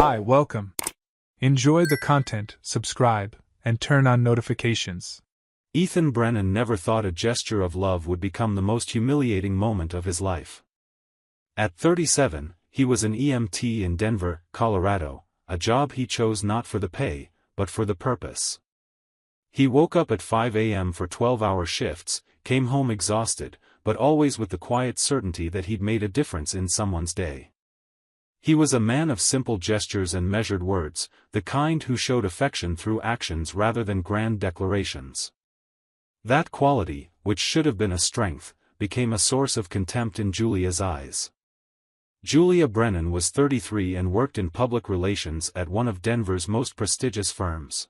Hi, welcome. Enjoy the content, subscribe, and turn on notifications. Ethan Brennan never thought a gesture of love would become the most humiliating moment of his life. At 37, he was an EMT in Denver, Colorado, a job he chose not for the pay, but for the purpose. He woke up at 5 a.m. for 12-hour shifts, came home exhausted, but always with the quiet certainty that he'd made a difference in someone's day. He was a man of simple gestures and measured words, the kind who showed affection through actions rather than grand declarations. That quality, which should have been a strength, became a source of contempt in Julia's eyes. Julia Brennan was 33 and worked in public relations at one of Denver's most prestigious firms.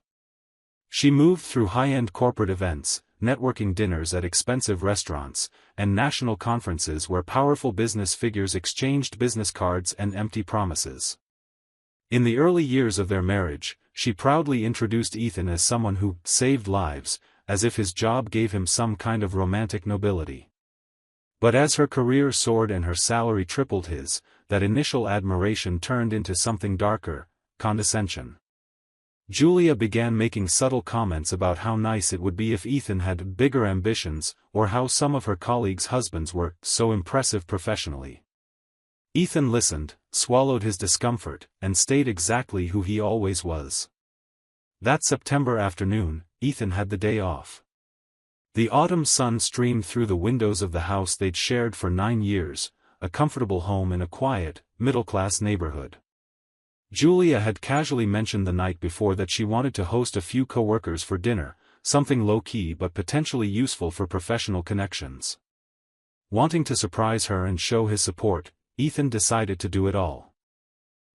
She moved through high-end corporate events, networking dinners at expensive restaurants, and national conferences where powerful business figures exchanged business cards and empty promises. In the early years of their marriage, she proudly introduced Ethan as someone who saved lives, as if his job gave him some kind of romantic nobility. But as her career soared and her salary tripled his, that initial admiration turned into something darker, condescension. Julia began making subtle comments about how nice it would be if Ethan had bigger ambitions, or how some of her colleagues' husbands were so impressive professionally. Ethan listened, swallowed his discomfort, and stayed exactly who he always was. That September afternoon, Ethan had the day off. The autumn sun streamed through the windows of the house they'd shared for 9 years, a comfortable home in a quiet, middle-class neighborhood. Julia had casually mentioned the night before that she wanted to host a few coworkers for dinner, something low-key but potentially useful for professional connections. Wanting to surprise her and show his support, Ethan decided to do it all.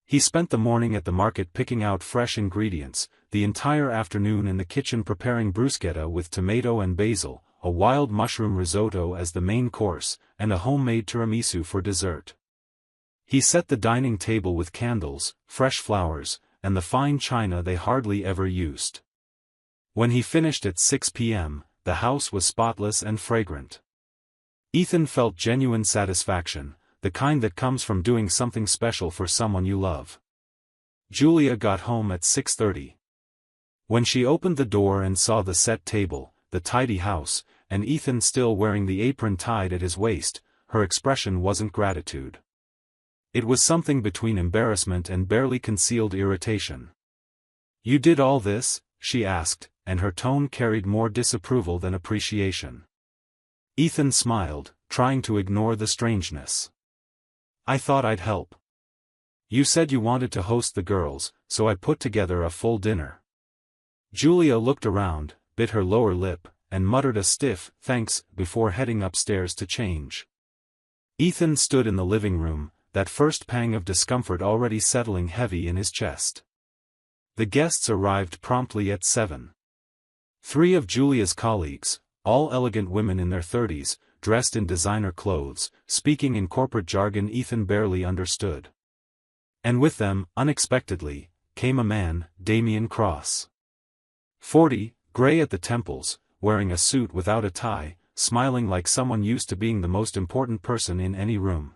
He spent the morning at the market picking out fresh ingredients, the entire afternoon in the kitchen preparing bruschetta with tomato and basil, a wild mushroom risotto as the main course, and a homemade tiramisu for dessert. He set the dining table with candles, fresh flowers, and the fine china they hardly ever used. When he finished at 6 p.m., the house was spotless and fragrant. Ethan felt genuine satisfaction, the kind that comes from doing something special for someone you love. Julia got home at 6:30. When she opened the door and saw the set table, the tidy house, and Ethan still wearing the apron tied at his waist, her expression wasn't gratitude. It was something between embarrassment and barely concealed irritation. "You did all this?" she asked, and her tone carried more disapproval than appreciation. Ethan smiled, trying to ignore the strangeness. "I thought I'd help. You said you wanted to host the girls, so I put together a full dinner." Julia looked around, bit her lower lip, and muttered a stiff "thanks" before heading upstairs to change. Ethan stood in the living room, that first pang of discomfort already settling heavy in his chest. The guests arrived promptly at 7. 3 of Julia's colleagues, all elegant women in their 30s, dressed in designer clothes, speaking in corporate jargon Ethan barely understood. And with them, unexpectedly, came a man, Damien Cross. 40, gray at the temples, wearing a suit without a tie, smiling like someone used to being the most important person in any room.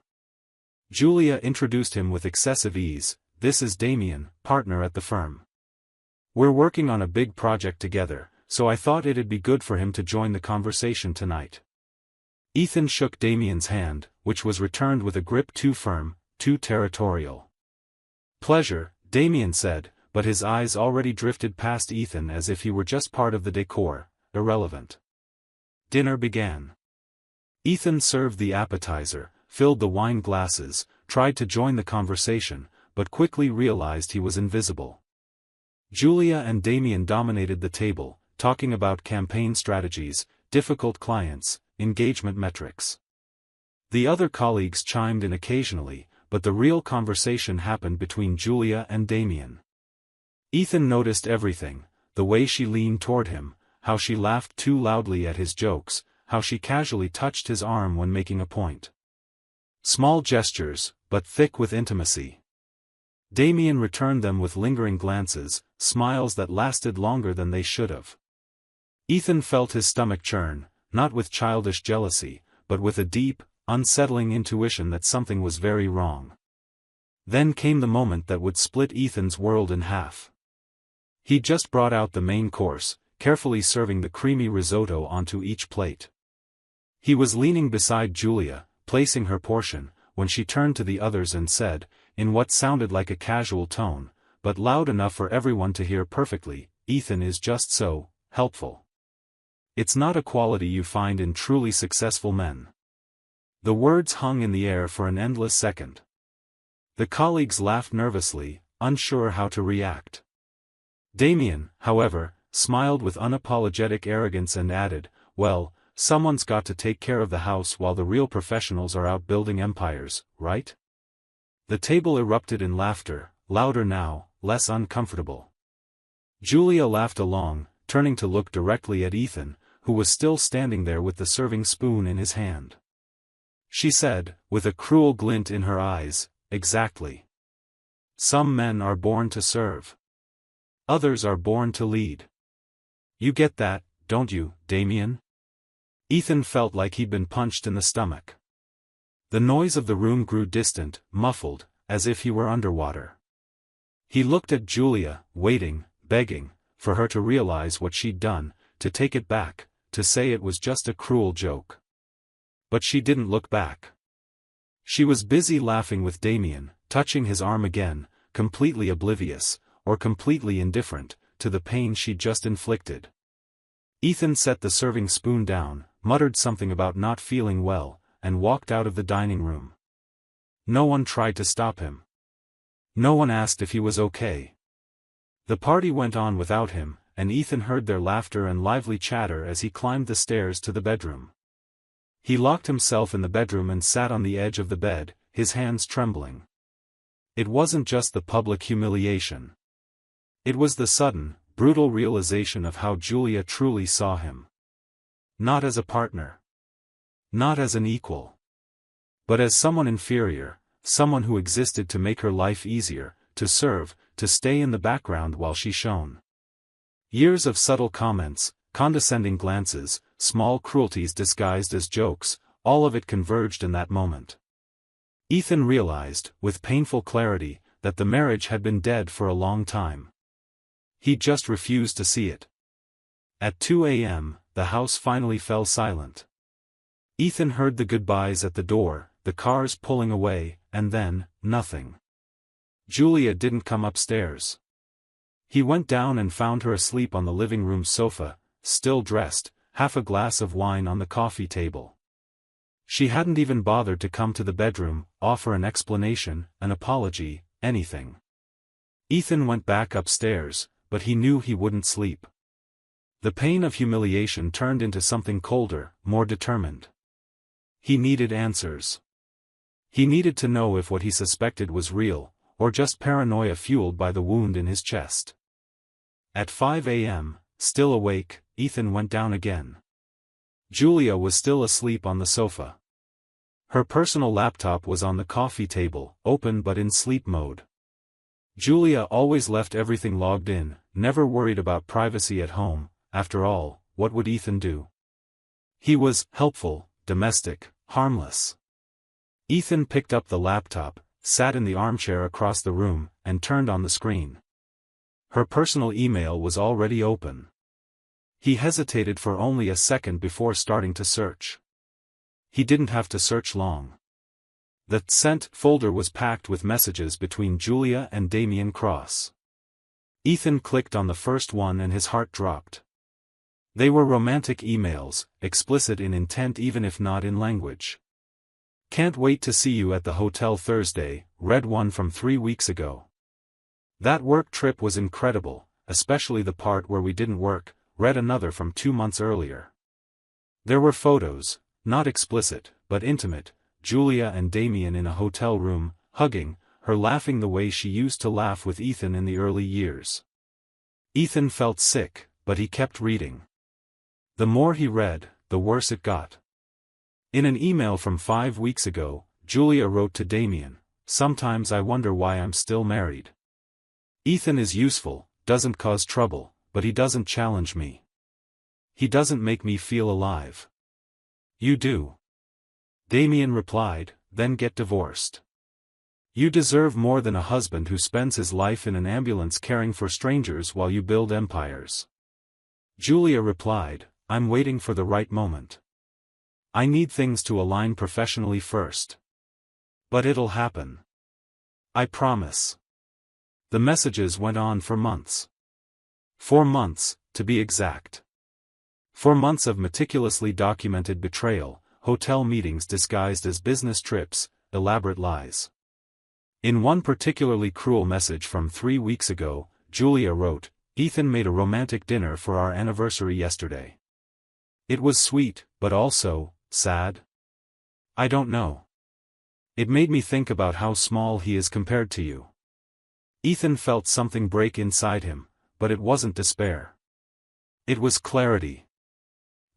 Julia introduced him with excessive ease. "This is Damien, partner at the firm. We're working on a big project together, so I thought it'd be good for him to join the conversation tonight." Ethan shook Damien's hand, which was returned with a grip too firm, too territorial. "Pleasure," Damien said, but his eyes already drifted past Ethan as if he were just part of the decor, irrelevant. Dinner began. Ethan served the appetizer, filled the wine glasses, tried to join the conversation, but quickly realized he was invisible. Julia and Damien dominated the table, talking about campaign strategies, difficult clients, engagement metrics. The other colleagues chimed in occasionally, but the real conversation happened between Julia and Damien. Ethan noticed everything: the way she leaned toward him, how she laughed too loudly at his jokes, how she casually touched his arm when making a point. Small gestures, but thick with intimacy. Damien returned them with lingering glances, smiles that lasted longer than they should have. Ethan felt his stomach churn, not with childish jealousy, but with a deep, unsettling intuition that something was very wrong. Then came the moment that would split Ethan's world in half. He just brought out the main course, carefully serving the creamy risotto onto each plate. He was leaning beside Julia, placing her portion, when she turned to the others and said, in what sounded like a casual tone, but loud enough for everyone to hear perfectly, "Ethan is just so helpful. It's not a quality you find in truly successful men." The words hung in the air for an endless second. The colleagues laughed nervously, unsure how to react. Damien, however, smiled with unapologetic arrogance and added, "Well, someone's got to take care of the house while the real professionals are out building empires, right?" The table erupted in laughter, louder now, less uncomfortable. Julia laughed along, turning to look directly at Ethan, who was still standing there with the serving spoon in his hand. She said, with a cruel glint in her eyes, "Exactly. Some men are born to serve. Others are born to lead. You get that, don't you, Damien?" Ethan felt like he'd been punched in the stomach. The noise of the room grew distant, muffled, as if he were underwater. He looked at Julia, waiting, begging, for her to realize what she'd done, to take it back, to say it was just a cruel joke. But she didn't look back. She was busy laughing with Damien, touching his arm again, completely oblivious, or completely indifferent, to the pain she'd just inflicted. Ethan set the serving spoon down, muttered something about not feeling well, and walked out of the dining room. No one tried to stop him. No one asked if he was okay. The party went on without him, and Ethan heard their laughter and lively chatter as he climbed the stairs to the bedroom. He locked himself in the bedroom and sat on the edge of the bed, his hands trembling. It wasn't just the public humiliation. It was the sudden, brutal realization of how Julia truly saw him. Not as a partner. Not as an equal. But as someone inferior, someone who existed to make her life easier, to serve, to stay in the background while she shone. Years of subtle comments, condescending glances, small cruelties disguised as jokes, all of it converged in that moment. Ethan realized, with painful clarity, that the marriage had been dead for a long time. He just refused to see it. At 2 a.m., the house finally fell silent. Ethan heard the goodbyes at the door, the cars pulling away, and then, nothing. Julia didn't come upstairs. He went down and found her asleep on the living room sofa, still dressed, half a glass of wine on the coffee table. She hadn't even bothered to come to the bedroom, offer an explanation, an apology, anything. Ethan went back upstairs, but he knew he wouldn't sleep. The pain of humiliation turned into something colder, more determined. He needed answers. He needed to know if what he suspected was real, or just paranoia fueled by the wound in his chest. At 5 a.m., still awake, Ethan went down again. Julia was still asleep on the sofa. Her personal laptop was on the coffee table, open but in sleep mode. Julia always left everything logged in, never worried about privacy at home. After all, what would Ethan do? He was helpful, domestic, harmless. Ethan picked up the laptop, sat in the armchair across the room, and turned on the screen. Her personal email was already open. He hesitated for only a second before starting to search. He didn't have to search long. The sent folder was packed with messages between Julia and Damien Cross. Ethan clicked on the first one and his heart dropped. They were romantic emails, explicit in intent even if not in language. "Can't wait to see you at the hotel Thursday," read one from 3 weeks ago. "That work trip was incredible, especially the part where we didn't work," read another from 2 months earlier. There were photos, not explicit, but intimate, Julia and Damien in a hotel room, hugging, her laughing the way she used to laugh with Ethan in the early years. Ethan felt sick, but he kept reading. The more he read, the worse it got. In an email from 5 weeks ago, Julia wrote to Damien, "Sometimes I wonder why I'm still married. Ethan is useful, doesn't cause trouble, but he doesn't challenge me. He doesn't make me feel alive. You do." Damien replied, "Then get divorced." You deserve more than a husband who spends his life in an ambulance caring for strangers while you build empires. Julia replied, I'm waiting for the right moment. I need things to align professionally first. But it'll happen. I promise. The messages went on for months. 4 months, to be exact. 4 months of meticulously documented betrayal, hotel meetings disguised as business trips, elaborate lies. In one particularly cruel message from 3 weeks ago, Julia wrote, Ethan made a romantic dinner for our anniversary yesterday. It was sweet, but also, sad. I don't know. It made me think about how small he is compared to you. Ethan felt something break inside him, but it wasn't despair. It was clarity.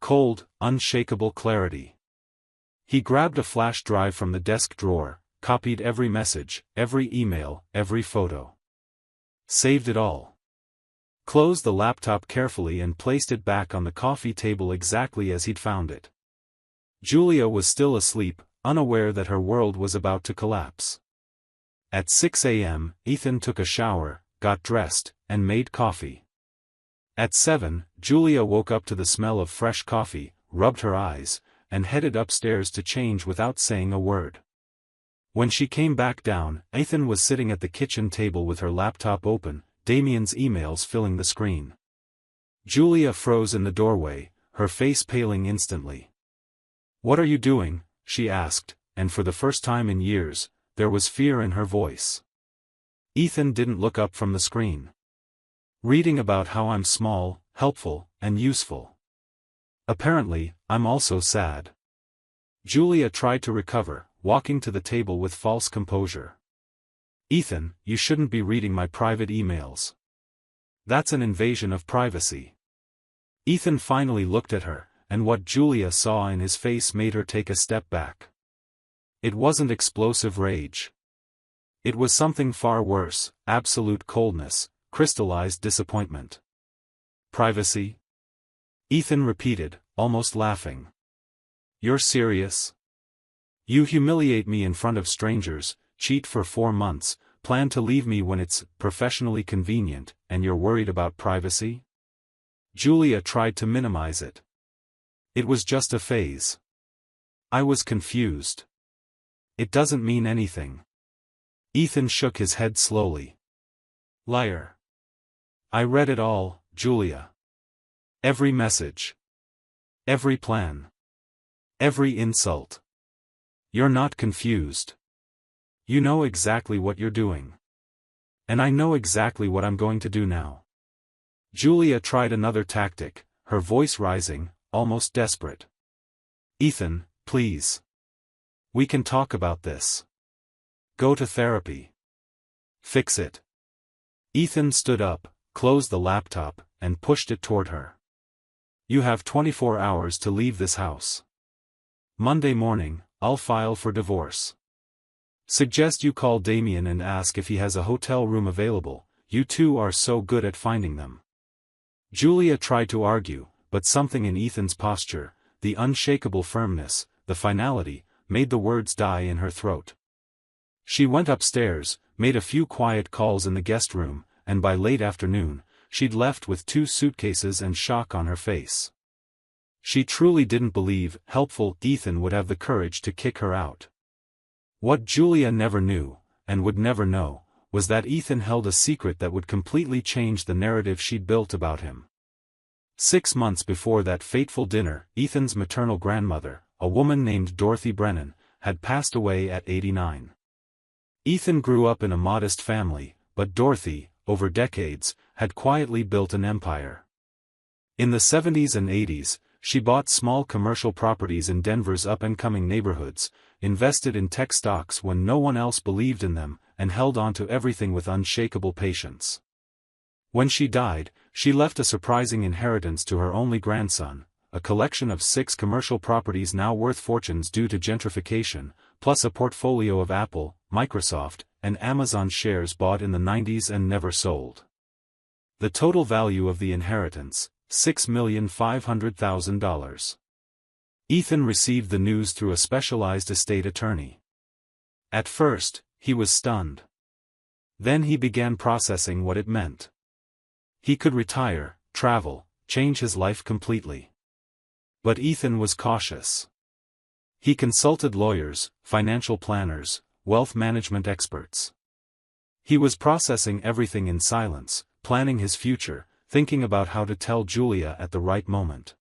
Cold, unshakable clarity. He grabbed a flash drive from the desk drawer, copied every message, every email, every photo. Saved it all. Closed the laptop carefully and placed it back on the coffee table exactly as he'd found it. Julia was still asleep, unaware that her world was about to collapse. At 6 a.m., Ethan took a shower, got dressed, and made coffee. At 7, Julia woke up to the smell of fresh coffee, rubbed her eyes, and headed upstairs to change without saying a word. When she came back down, Ethan was sitting at the kitchen table with her laptop open, Damien's emails filling the screen. Julia froze in the doorway, her face paling instantly. What are you doing? She asked, and for the first time in years, there was fear in her voice. Ethan didn't look up from the screen. Reading about how I'm small, helpful, and useful. Apparently, I'm also sad. Julia tried to recover, walking to the table with false composure. Ethan, you shouldn't be reading my private emails. That's an invasion of privacy. Ethan finally looked at her, and what Julia saw in his face made her take a step back. It wasn't explosive rage. It was something far worse, absolute coldness, crystallized disappointment. Privacy? Ethan repeated, almost laughing. You're serious? You humiliate me in front of strangers, cheat for 4 months, plan to leave me when it's professionally convenient, and you're worried about privacy? Julia tried to minimize it. It was just a phase. I was confused. It doesn't mean anything. Ethan shook his head slowly. Liar. I read it all, Julia. Every message. Every plan. Every insult. You're not confused. You know exactly what you're doing. And I know exactly what I'm going to do now. Julia tried another tactic, her voice rising, almost desperate. Ethan, please. We can talk about this. Go to therapy. Fix it. Ethan stood up, closed the laptop, and pushed it toward her. You have 24 hours to leave this house. Monday morning, I'll file for divorce. Suggest you call Damien and ask if he has a hotel room available, you two are so good at finding them. Julia tried to argue, but something in Ethan's posture, the unshakable firmness, the finality, made the words die in her throat. She went upstairs, made a few quiet calls in the guest room, and by late afternoon, she'd left with 2 suitcases and shock on her face. She truly didn't believe helpful Ethan would have the courage to kick her out. What Julia never knew, and would never know, was that Ethan held a secret that would completely change the narrative she'd built about him. 6 months before that fateful dinner, Ethan's maternal grandmother, a woman named Dorothy Brennan, had passed away at 89. Ethan grew up in a modest family, but Dorothy, over decades, had quietly built an empire. In the 70s and 80s, she bought small commercial properties in Denver's up-and-coming neighborhoods, invested in tech stocks when no one else believed in them, and held on to everything with unshakable patience. When she died, she left a surprising inheritance to her only grandson, a collection of 6 commercial properties now worth fortunes due to gentrification, plus a portfolio of Apple, Microsoft, and Amazon shares bought in the 90s and never sold. The total value of the inheritance, $6,500,000. Ethan received the news through a specialized estate attorney. At first, he was stunned. Then he began processing what it meant. He could retire, travel, change his life completely. But Ethan was cautious. He consulted lawyers, financial planners, wealth management experts. He was processing everything in silence, planning his future, thinking about how to tell Julia at the right moment.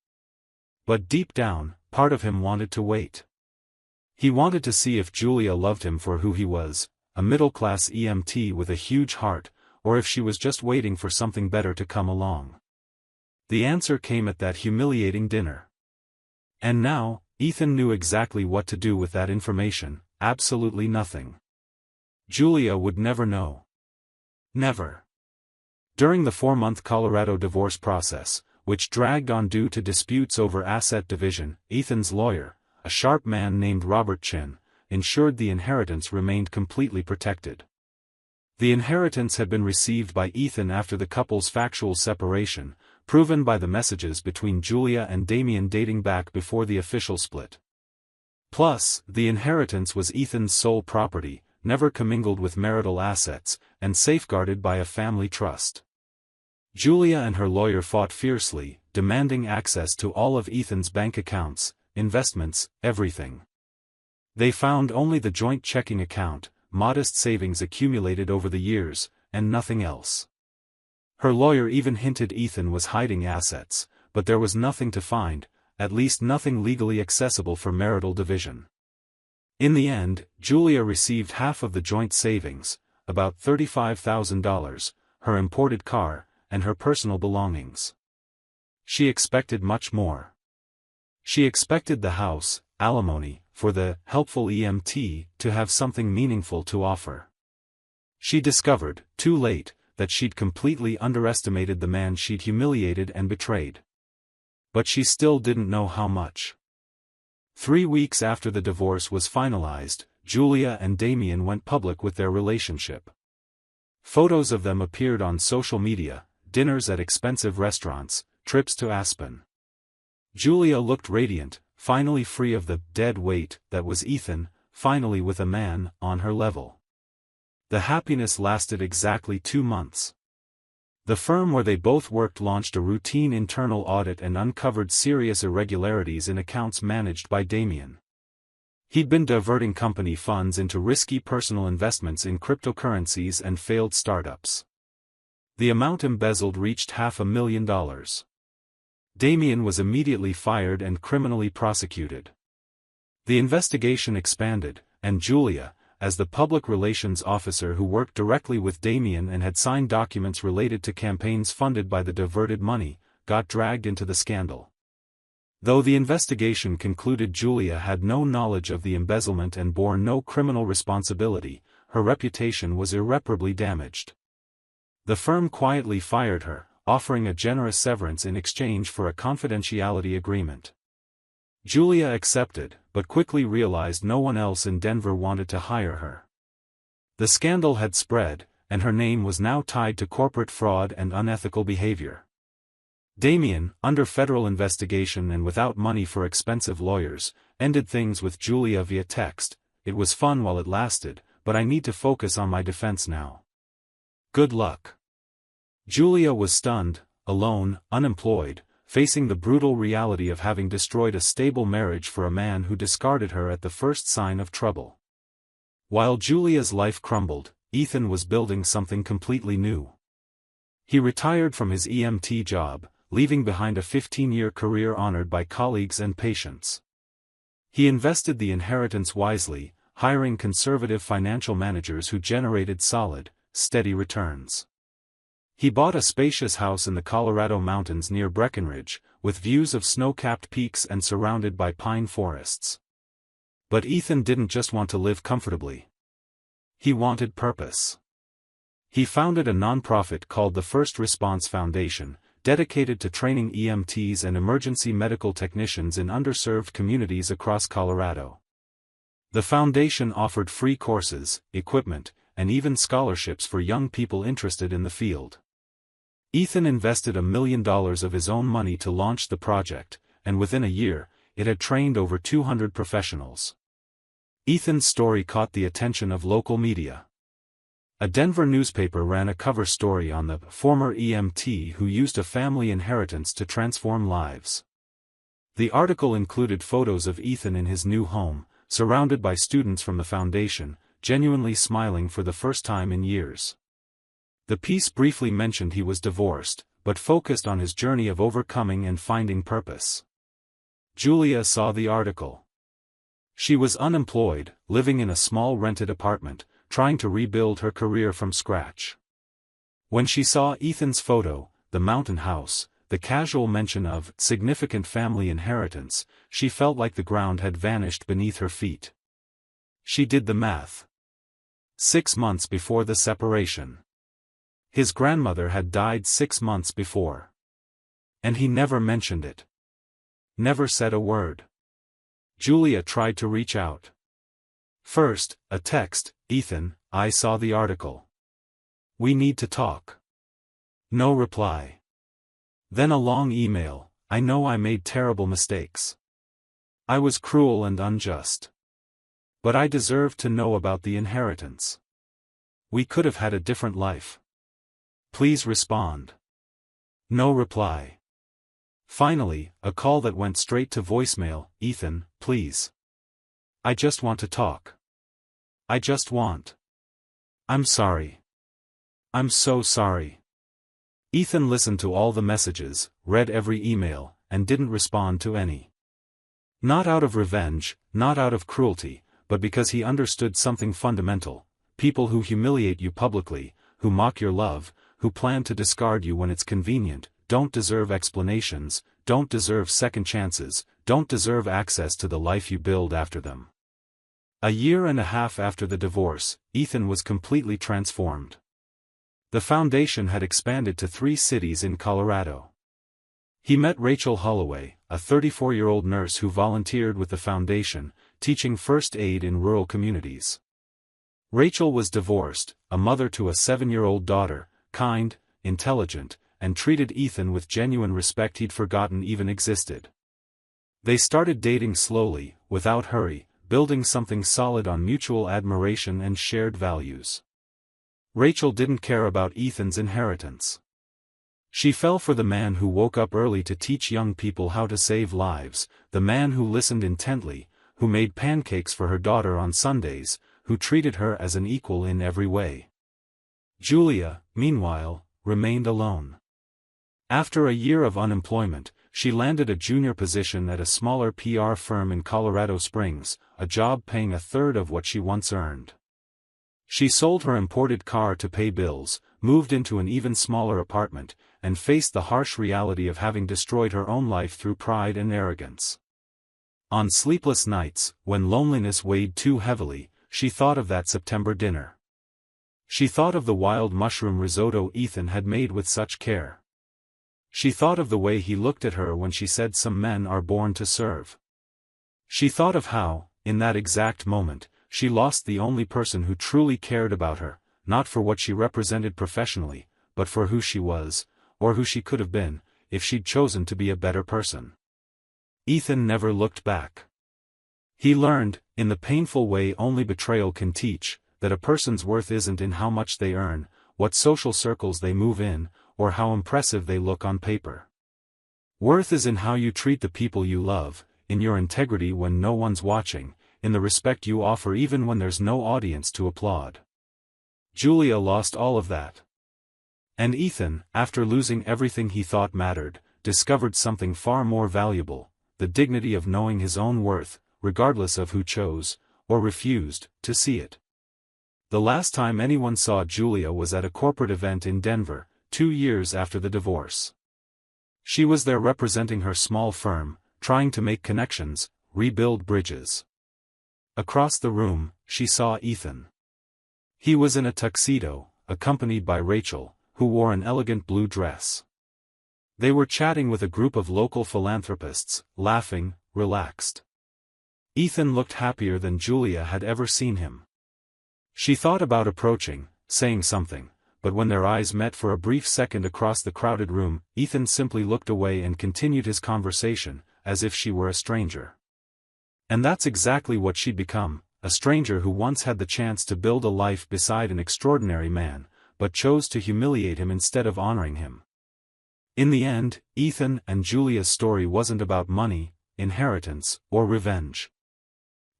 But deep down, part of him wanted to wait. He wanted to see if Julia loved him for who he was, a middle-class EMT with a huge heart, or if she was just waiting for something better to come along. The answer came at that humiliating dinner. And now, Ethan knew exactly what to do with that information: absolutely nothing. Julia would never know. Never. During the 4-month Colorado divorce process, which dragged on due to disputes over asset division, Ethan's lawyer, a sharp man named Robert Chin, ensured the inheritance remained completely protected. The inheritance had been received by Ethan after the couple's factual separation, proven by the messages between Julia and Damien dating back before the official split. Plus, the inheritance was Ethan's sole property, never commingled with marital assets, and safeguarded by a family trust. Julia and her lawyer fought fiercely, demanding access to all of Ethan's bank accounts, investments, everything. They found only the joint checking account, modest savings accumulated over the years, and nothing else. Her lawyer even hinted Ethan was hiding assets, but there was nothing to find, at least nothing legally accessible for marital division. In the end, Julia received half of the joint savings, about $35,000, her imported car, and her personal belongings. She expected much more. She expected the house, alimony, for the helpful EMT to have something meaningful to offer. She discovered, too late, that she'd completely underestimated the man she'd humiliated and betrayed. But she still didn't know how much. 3 weeks after the divorce was finalized, Julia and Damien went public with their relationship. Photos of them appeared on social media, dinners at expensive restaurants, trips to Aspen. Julia looked radiant, finally free of the dead weight that was Ethan, finally with a man on her level. The happiness lasted exactly 2 months. The firm where they both worked launched a routine internal audit and uncovered serious irregularities in accounts managed by Damien. He'd been diverting company funds into risky personal investments in cryptocurrencies and failed startups. The amount embezzled reached $500,000. Damien was immediately fired and criminally prosecuted. The investigation expanded, and Julia, as the public relations officer who worked directly with Damien and had signed documents related to campaigns funded by the diverted money, got dragged into the scandal. Though the investigation concluded Julia had no knowledge of the embezzlement and bore no criminal responsibility, her reputation was irreparably damaged. The firm quietly fired her, offering a generous severance in exchange for a confidentiality agreement. Julia accepted, but quickly realized no one else in Denver wanted to hire her. The scandal had spread, and her name was now tied to corporate fraud and unethical behavior. Damien, under federal investigation and without money for expensive lawyers, ended things with Julia via text: "It was fun while it lasted, but I need to focus on my defense now. Good luck." Julia was stunned, alone, unemployed, facing the brutal reality of having destroyed a stable marriage for a man who discarded her at the first sign of trouble. While Julia's life crumbled, Ethan was building something completely new. He retired from his EMT job, leaving behind a 15-year career honored by colleagues and patients. He invested the inheritance wisely, hiring conservative financial managers who generated solid, steady returns. He bought a spacious house in the Colorado mountains near Breckenridge, with views of snow-capped peaks and surrounded by pine forests. But Ethan didn't just want to live comfortably. He wanted purpose. He founded a nonprofit called the First Response Foundation, dedicated to training EMTs and emergency medical technicians in underserved communities across Colorado. The foundation offered free courses, equipment, and even scholarships for young people interested in the field. Ethan invested $1 million of his own money to launch the project, and within a year, it had trained over 200 professionals. Ethan's story caught the attention of local media. A Denver newspaper ran a cover story on the former EMT who used a family inheritance to transform lives. The article included photos of Ethan in his new home, surrounded by students from the foundation, genuinely smiling for the first time in years. The piece briefly mentioned he was divorced, but focused on his journey of overcoming and finding purpose. Julia saw the article. She was unemployed, living in a small rented apartment, trying to rebuild her career from scratch. When she saw Ethan's photo, the mountain house, the casual mention of significant family inheritance, she felt like the ground had vanished beneath her feet. She did the math. 6 months before the separation. His grandmother had died 6 months before. And he never mentioned it. Never said a word. Julia tried to reach out. First, a text, "Ethan, I saw the article. We need to talk." No reply. Then a long email, "I know I made terrible mistakes. I was cruel and unjust. But I deserve to know about the inheritance. We could have had a different life. Please respond." No reply. Finally, a call that went straight to voicemail, "Ethan, please. I just want to talk. I just want. I'm sorry. I'm so sorry." Ethan listened to all the messages, read every email, and didn't respond to any. Not out of revenge, not out of cruelty, but because he understood something fundamental: people who humiliate you publicly, who mock your love, who plan to discard you when it's convenient, don't deserve explanations, don't deserve second chances, don't deserve access to the life you build after them. A year and a half after the divorce, Ethan was completely transformed. The foundation had expanded to 3 cities in Colorado. He met Rachel Holloway, a 34-year-old nurse who volunteered with the foundation, teaching first aid in rural communities. Rachel was divorced, a mother to a 7-year-old daughter, kind, intelligent, and treated Ethan with genuine respect he'd forgotten even existed. They started dating slowly, without hurry, building something solid on mutual admiration and shared values. Rachel didn't care about Ethan's inheritance. She fell for the man who woke up early to teach young people how to save lives, the man who listened intently, who made pancakes for her daughter on Sundays, who treated her as an equal in every way. Julia, meanwhile, remained alone. After a year of unemployment, she landed a junior position at a smaller PR firm in Colorado Springs, a job paying a third of what she once earned. She sold her imported car to pay bills, moved into an even smaller apartment, and faced the harsh reality of having destroyed her own life through pride and arrogance. On sleepless nights, when loneliness weighed too heavily, she thought of that September dinner. She thought of the wild mushroom risotto Ethan had made with such care. She thought of the way he looked at her when she said some men are born to serve. She thought of how, in that exact moment, she lost the only person who truly cared about her, not for what she represented professionally, but for who she was, or who she could have been, if she'd chosen to be a better person. Ethan never looked back. He learned, in the painful way only betrayal can teach, that a person's worth isn't in how much they earn, what social circles they move in, or how impressive they look on paper. Worth is in how you treat the people you love, in your integrity when no one's watching, in the respect you offer even when there's no audience to applaud. Julia lost all of that. And Ethan, after losing everything he thought mattered, discovered something far more valuable: the dignity of knowing his own worth, regardless of who chose, or refused, to see it. The last time anyone saw Julia was at a corporate event in Denver, 2 years after the divorce. She was there representing her small firm, trying to make connections, rebuild bridges. Across the room, she saw Ethan. He was in a tuxedo, accompanied by Rachel, who wore an elegant blue dress. They were chatting with a group of local philanthropists, laughing, relaxed. Ethan looked happier than Julia had ever seen him. She thought about approaching, saying something, but when their eyes met for a brief second across the crowded room, Ethan simply looked away and continued his conversation, as if she were a stranger. And that's exactly what she'd become, a stranger who once had the chance to build a life beside an extraordinary man, but chose to humiliate him instead of honoring him. In the end, Ethan and Julia's story wasn't about money, inheritance, or revenge.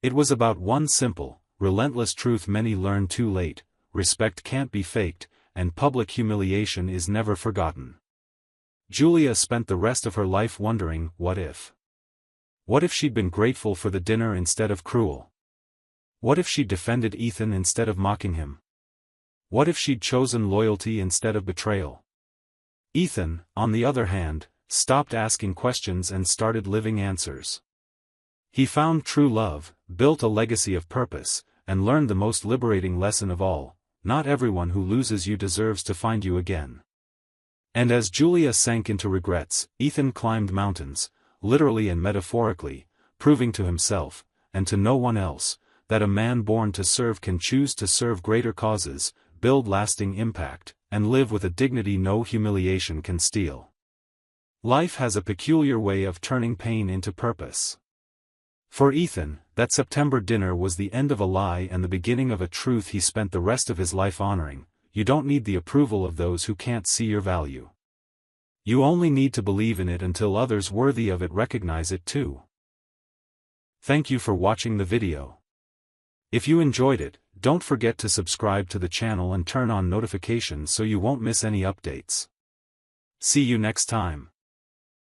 It was about one simple, relentless truth many learn too late: respect can't be faked, and public humiliation is never forgotten. Julia spent the rest of her life wondering, what if? What if she'd been grateful for the dinner instead of cruel? What if she'd defended Ethan instead of mocking him? What if she'd chosen loyalty instead of betrayal? Ethan, on the other hand, stopped asking questions and started living answers. He found true love, built a legacy of purpose, and learned the most liberating lesson of all: not everyone who loses you deserves to find you again. And as Julia sank into regrets, Ethan climbed mountains, literally and metaphorically, proving to himself, and to no one else, that a man born to serve can choose to serve greater causes, build lasting impact, and live with a dignity no humiliation can steal. Life has a peculiar way of turning pain into purpose. For Ethan, that September dinner was the end of a lie and the beginning of a truth he spent the rest of his life honoring: you don't need the approval of those who can't see your value. You only need to believe in it until others worthy of it recognize it too. Thank you for watching the video. If you enjoyed it, don't forget to subscribe to the channel and turn on notifications so you won't miss any updates. See you next time.